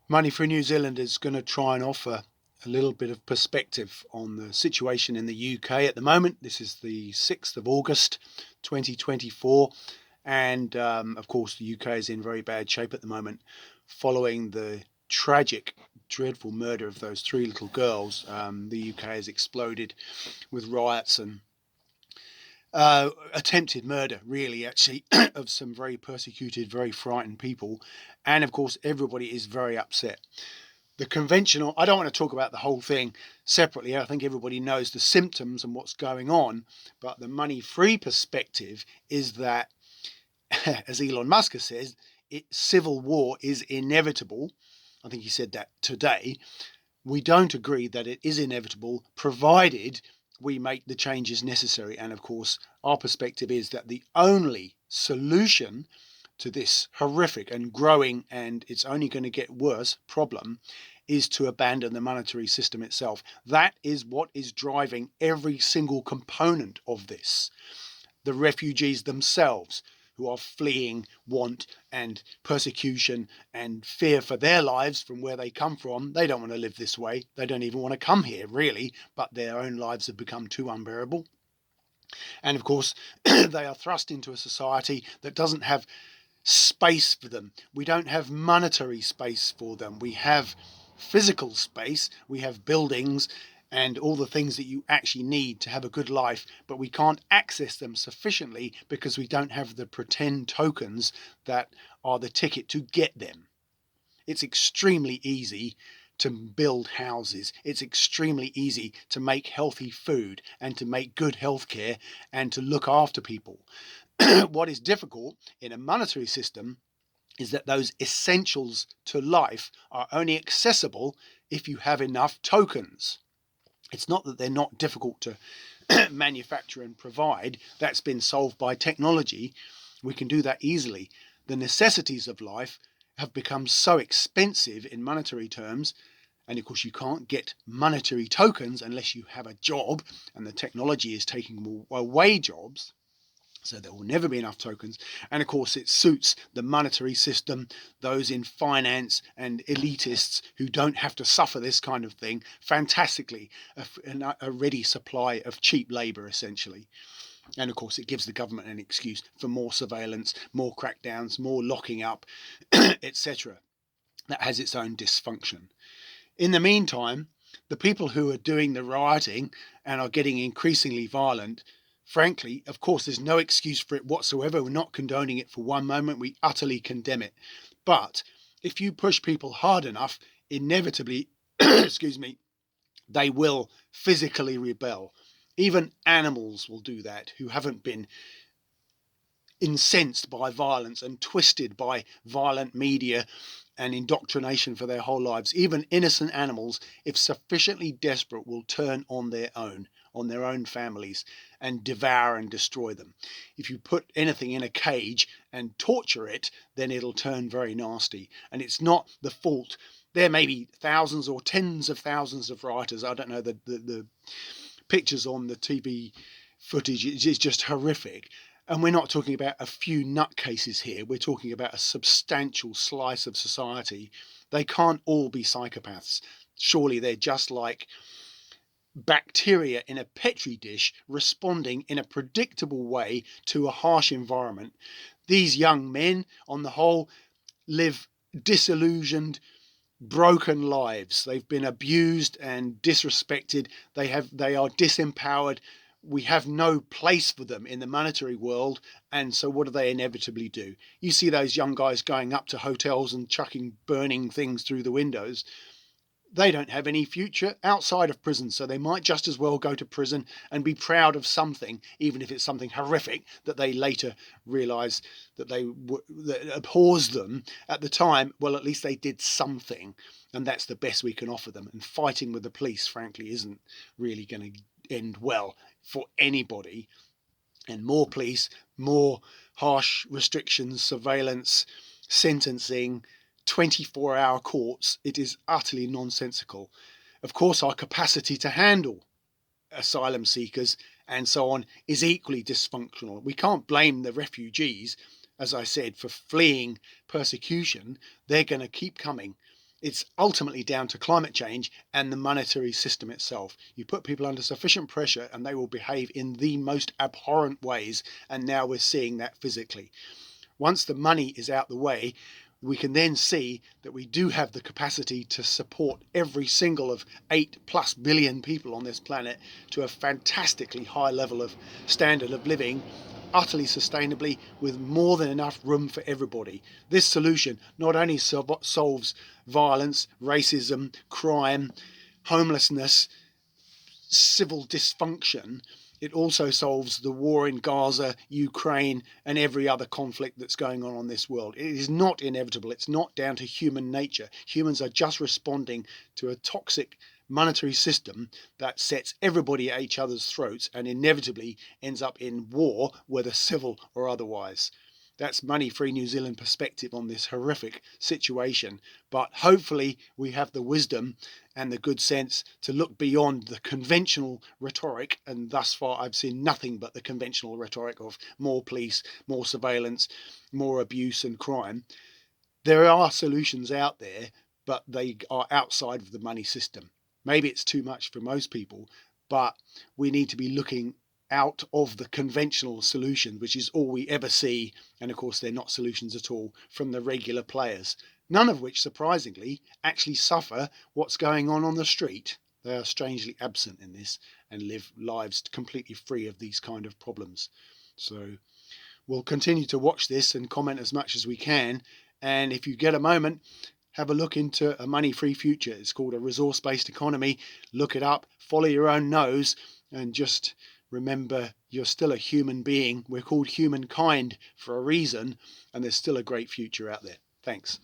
Money for New Zealand is going to try and offer a little bit of perspective on the situation in the UK at the moment. This is the 6th of August 2024. And of course, the UK is in very bad shape at the moment following the tragic, dreadful murder of those three little girls. The UK has exploded with riots and attempted murder, really, actually, of some very persecuted, very frightened people. And of course, everybody is very upset. The conventional, I don't want to talk about the whole thing separately. I think everybody knows the symptoms and what's going on. But the money free perspective is that, as Elon Musk says, civil war is inevitable. I think he said that today. We don't agree that it is inevitable, provided we make the changes necessary. And of course, our perspective is that the only solution to this horrific and growing, and it's only going to get worse, problem is to abandon the monetary system itself. That is what is driving every single component of this. The refugees themselves, who are fleeing want and persecution and fear for their lives from where they come from. They don't want to live this way. They don't even want to come here, really, but their own lives have become too unbearable. And of course, they are thrust into a society that doesn't have space for them. We don't have monetary space for them. We have physical space, we have buildings and all the things that you actually need to have a good life, but we can't access them sufficiently because we don't have the pretend tokens that are the ticket to get them. It's extremely easy to build houses. It's extremely easy to make healthy food and to make good healthcare and to look after people. What is difficult in a monetary system is that those essentials to life are only accessible if you have enough tokens. It's not that they're not difficult to manufacture and provide. That's been solved by technology. We can do that easily. The necessities of life have become so expensive in monetary terms. And of course, you can't get monetary tokens unless you have a job, and the technology is taking away jobs. So there will never be enough tokens. And of course, it suits the monetary system, those in finance and elitists who don't have to suffer this kind of thing fantastically. A ready supply of cheap labour, essentially. And of course, it gives the government an excuse for more surveillance, more crackdowns, more locking up, etc. That has its own dysfunction. In the meantime, the people who are doing the rioting and are getting increasingly violent, frankly, of course, there's no excuse for it whatsoever. We're not condoning it for one moment. We utterly condemn it. But if you push people hard enough, inevitably, excuse me, they will physically rebel. Even animals will do that who haven't been incensed by violence and twisted by violent media and indoctrination for their whole lives. Even innocent animals, if sufficiently desperate, will turn on their own families, and devour and destroy them. If you put anything in a cage and torture it, then it'll turn very nasty. And it's not the fault. There may be thousands or tens of thousands of rioters. I don't know, the pictures on the TV footage is just horrific. And we're not talking about a few nutcases here. We're talking about a substantial slice of society. They can't all be psychopaths. Surely they're just like bacteria in a petri dish responding in a predictable way to a harsh environment. These young men, on the whole, live disillusioned, broken lives. They've been abused and disrespected. They are disempowered. We have no place for them in the monetary world. And so what do they inevitably do? You see those young guys going up to hotels and chucking burning things through the windows. They don't have any future outside of prison, so they might just as well go to prison and be proud of something, even if it's something horrific that they later realise that abhors them at the time. Well, at least they did something, and that's the best we can offer them. And fighting with the police, frankly, isn't really going to end well for anybody. And more police, more harsh restrictions, surveillance, sentencing, 24-hour courts, it is utterly nonsensical. Of course, our capacity to handle asylum seekers and so on is equally dysfunctional. We can't blame the refugees, as I said, for fleeing persecution. They're going to keep coming. It's ultimately down to climate change and the monetary system itself. You put people under sufficient pressure and they will behave in the most abhorrent ways, and now we're seeing that physically. Once the money is out the way, we can then see that we do have the capacity to support every single of 8+ billion people on this planet to a fantastically high level of standard of living, utterly sustainably, with more than enough room for everybody. This solution not only solves violence, racism, crime, homelessness, civil dysfunction, it also solves the war in Gaza, Ukraine, and every other conflict that's going on this world. It is not inevitable. It's not down to human nature. Humans are just responding to a toxic monetary system that sets everybody at each other's throats and inevitably ends up in war, whether civil or otherwise. That's Money Free New Zealand perspective on this horrific situation. But hopefully we have the wisdom and the good sense to look beyond the conventional rhetoric. And thus far, I've seen nothing but the conventional rhetoric of more police, more surveillance, more abuse and crime. There are solutions out there, but they are outside of the money system. Maybe it's too much for most people, but we need to be looking out of the conventional solution, which is all we ever see. And of course, they're not solutions at all from the regular players, none of which, surprisingly, actually suffer what's going on the street. They are strangely absent in this and live lives completely free of these kind of problems. So we'll continue to watch this and comment as much as we can. And if you get a moment, have a look into A Money Free Future. It's called A Resource-Based Economy. Look it up, follow your own nose, and just remember you're still a human being. We're called humankind for a reason, and there's still a great future out there. Thanks.